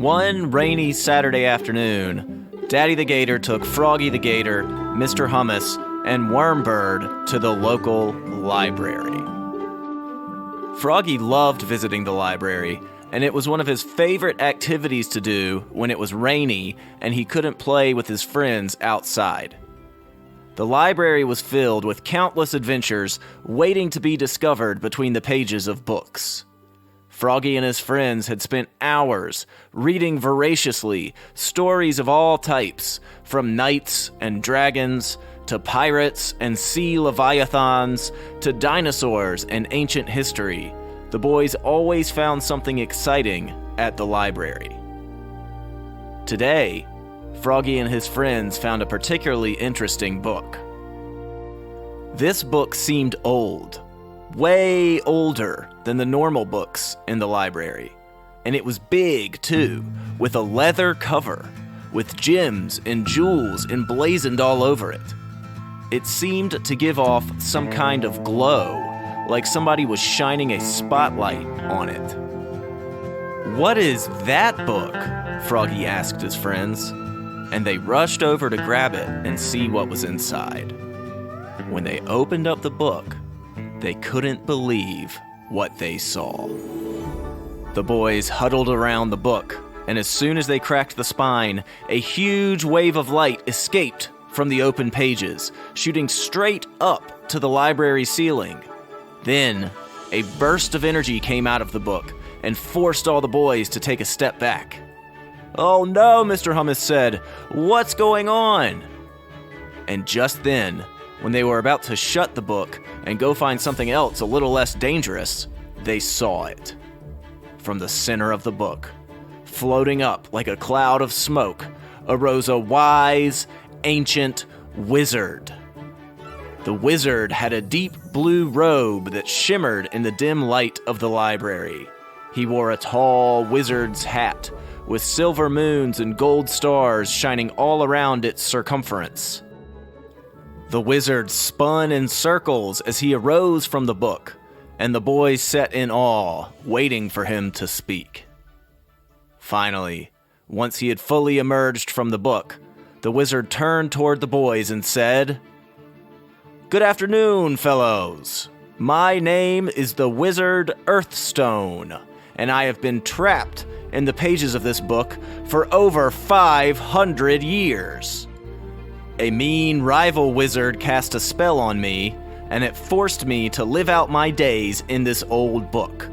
One rainy Saturday afternoon, Daddy the Gator took Froggy the Gator, Mr. Hummus, and Wormbird to the local library. Froggy loved visiting the library, and it was one of his favorite activities to do when it was rainy and he couldn't play with his friends outside. The library was filled with countless adventures waiting to be discovered between the pages of books. Froggy and his friends had spent hours reading voraciously stories of all types, from knights and dragons, to pirates and sea leviathans, to dinosaurs and ancient history. The boys always found something exciting at the library. Today, Froggy and his friends found a particularly interesting book. This book seemed old, way older than the normal books in the library. And it was big, too, with a leather cover, with gems and jewels emblazoned all over it. It seemed to give off some kind of glow, like somebody was shining a spotlight on it. "What is that book?" Froggy asked his friends, and they rushed over to grab it and see what was inside. When they opened up the book, they couldn't believe what they saw. The boys huddled around the book, and as soon as they cracked the spine, a huge wave of light escaped from the open pages, shooting straight up to the library ceiling. Then, a burst of energy came out of the book and forced all the boys to take a step back. "Oh no," Mr. Hummus said. "What's going on?" And just then, when they were about to shut the book and go find something else a little less dangerous, they saw it. From the center of the book, floating up like a cloud of smoke, arose a wise, ancient wizard. The wizard had a deep blue robe that shimmered in the dim light of the library. He wore a tall wizard's hat with silver moons and gold stars shining all around its circumference. The wizard spun in circles as he arose from the book, and the boys sat in awe, waiting for him to speak. Finally, once he had fully emerged from the book, the wizard turned toward the boys and said, "Good afternoon, fellows. My name is the Wizard Earthstone, and I have been trapped in the pages of this book for over 500 years. A mean rival wizard cast a spell on me, and it forced me to live out my days in this old book.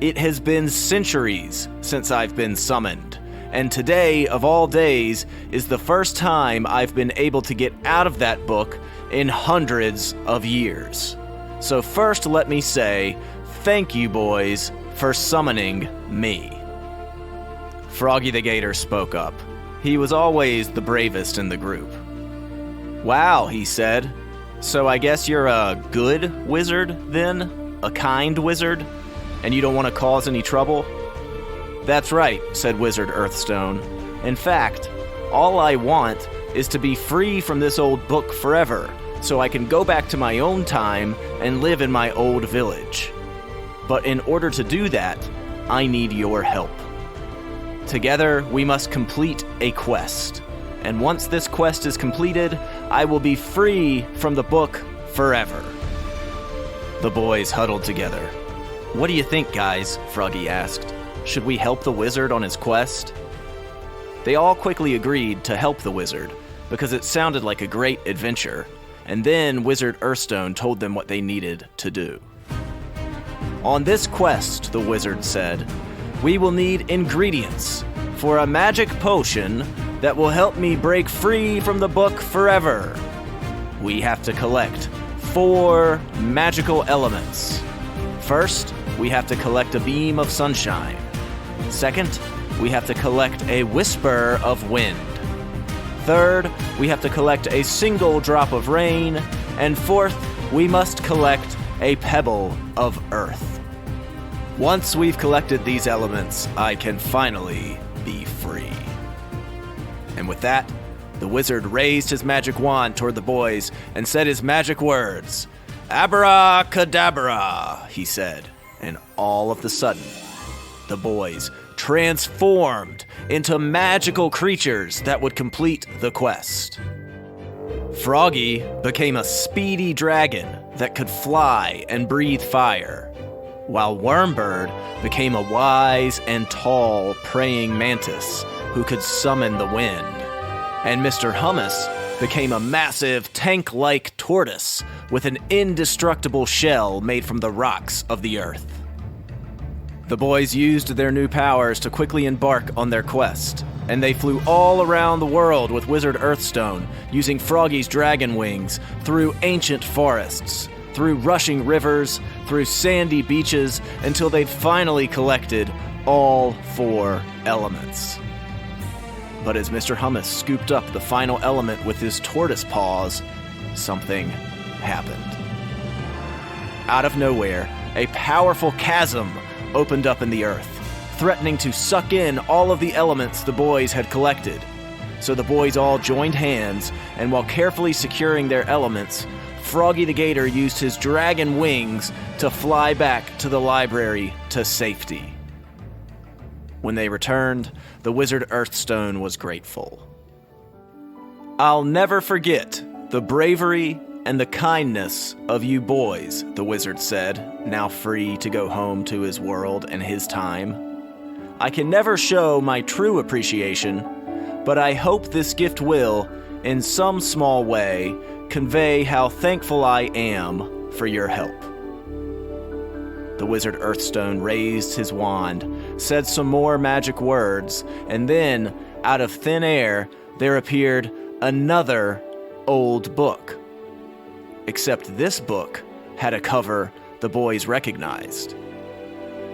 It has been centuries since I've been summoned, and today, of all days, is the first time I've been able to get out of that book in hundreds of years. So first let me say, thank you, boys, for summoning me." Froggy the Gator spoke up. He was always the bravest in the group. "Wow," he said. "So I guess you're a good wizard, then? A kind wizard? And you don't want to cause any trouble?" "That's right," said Wizard Earthstone. "In fact, all I want is to be free from this old book forever, so I can go back to my own time and live in my old village. But in order to do that, I need your help. Together, we must complete a quest. And once this quest is completed, I will be free from the book forever." The boys huddled together. "What do you think, guys?" Froggy asked. "Should we help the wizard on his quest?" They all quickly agreed to help the wizard, because it sounded like a great adventure, and then Wizard Earthstone told them what they needed to do. "On this quest," the wizard said, "we will need ingredients for a magic potion that will help me break free from the book forever. We have to collect 4 magical elements. First, we have to collect a beam of sunshine. Second, we have to collect a whisper of wind. Third, we have to collect a single drop of rain. And fourth, we must collect a pebble of earth. Once we've collected these elements, I can finally be free." And with that, the wizard raised his magic wand toward the boys and said his magic words. "Abracadabra," he said, and all of a sudden, the boys transformed into magical creatures that would complete the quest. Froggy became a speedy dragon that could fly and breathe fire, while Wormbird became a wise and tall praying mantis who could summon the wind, and Mr. Hummus became a massive tank-like tortoise with an indestructible shell made from the rocks of the earth. The boys used their new powers to quickly embark on their quest, and they flew all around the world with Wizard Earthstone, using Froggy's dragon wings, through ancient forests, through rushing rivers, through sandy beaches, until they'd finally collected all 4 elements. But as Mr. Hummus scooped up the final element with his tortoise paws, something happened. Out of nowhere, a powerful chasm opened up in the earth, threatening to suck in all of the elements the boys had collected. So the boys all joined hands, and while carefully securing their elements, Froggy the Gator used his dragon wings to fly back to the library to safety. When they returned, the Wizard Earthstone was grateful. "I'll never forget the bravery and the kindness of you boys," the wizard said, now free to go home to his world and his time. "I can never show my true appreciation, but I hope this gift will, in some small way, convey how thankful I am for your help." The Wizard Earthstone raised his wand, said some more magic words, and then, out of thin air, there appeared another old book. Except this book had a cover the boys recognized.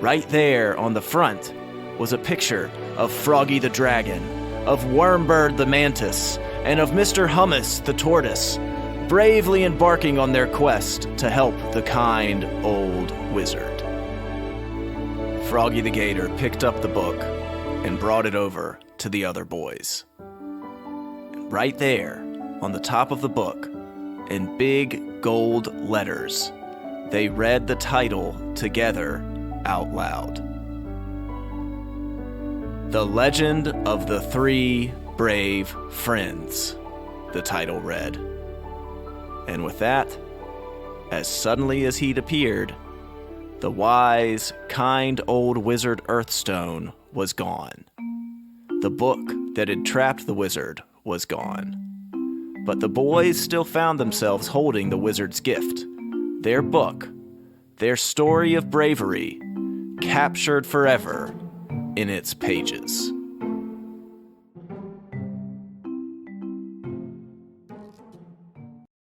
Right there on the front was a picture of Froggy the Dragon, of Wormbird the Mantis, and of Mr. Hummus the Tortoise, bravely embarking on their quest to help the kind old wizard. Froggy the Gator picked up the book and brought it over to the other boys. Right there, on the top of the book, in big gold letters, they read the title together out loud. "The Legend of the 3 Brave Friends," the title read. And with that, as suddenly as he'd appeared, the wise, kind old Wizard Earthstone was gone. The book that had trapped the wizard was gone. But the boys still found themselves holding the wizard's gift, their book, their story of bravery, captured forever in its pages.